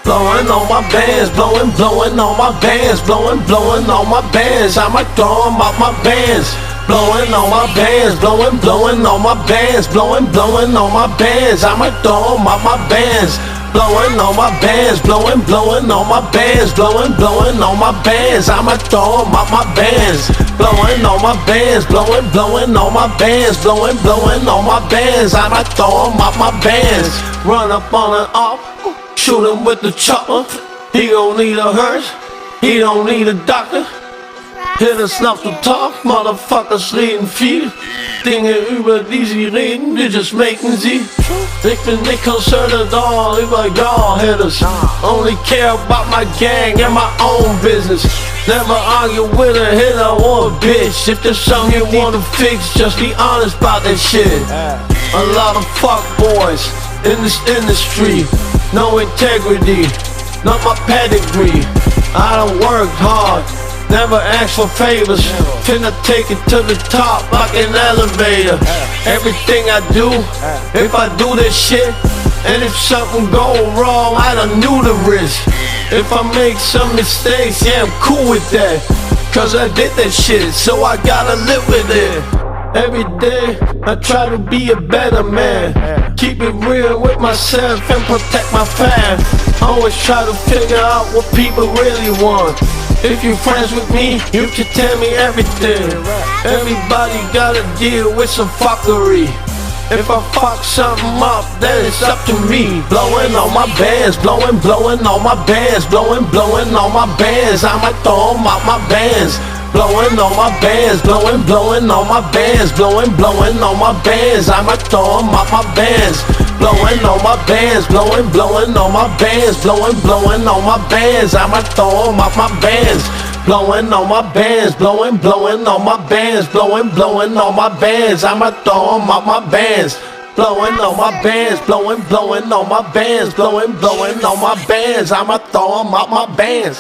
Blowing on my bands, blowing on my bands, blowing on my bands. I might throw 'em out my bands. Blowing on my bands, blowing on my bands, blowing on my bands. I might throw 'em out my bands. Blowing on my bands, blowing on my bands, blowing on my bands. I might throw 'em out my bands. Blowing on my bands, blowing on my bands, blowing on my bands. I might throw 'em out my bands. Run up on an op, shoot him with the chopper. He don't need a hearse, he don't need a doctor. Hit a Snap zu Talk, Motherfuckers reden viel. Dinge, über die sie reden, wir just maken sie. Ich bin nicht concerned at all über y'all hitters. Only care about my gang and my own business. Never argue with a hitter or a bitch. If there's something you wanna fix, just be honest about that shit. A lot of fuck boys in this industry, no integrity, not my pedigree. I done worked hard, never ask for favors. Finna take it to the top like an elevator. Everything I do, if I do this shit, and if something go wrong, I done knew the risk. If I make some mistakes, yeah, I'm cool with that, cause I did that shit, so I gotta live with it. Every day, I try to be a better man. Keep it real with myself and protect my fam. Always try to figure out what people really want. If you're friends with me, you can tell me everything. Everybody gotta deal with some fuckery. If I fuck something up, then it's up to me. Blowing on my bands, blowing on my bands, blowing on my bands. I might throw 'em out my bands. Blowing on my bands, blowing on my bands, blowing on my bands. I might throw 'em out my bands. Blowing on my bands, blowing on my bands, blowing on my bands. I might throw 'em out my bands. Blowing on my bands, blowing on my bands, blowing on my bands. I might throw 'em out my bands. Blowing on my bands, blowing on my bands, blowing on my bands. I might throw 'em out my bands.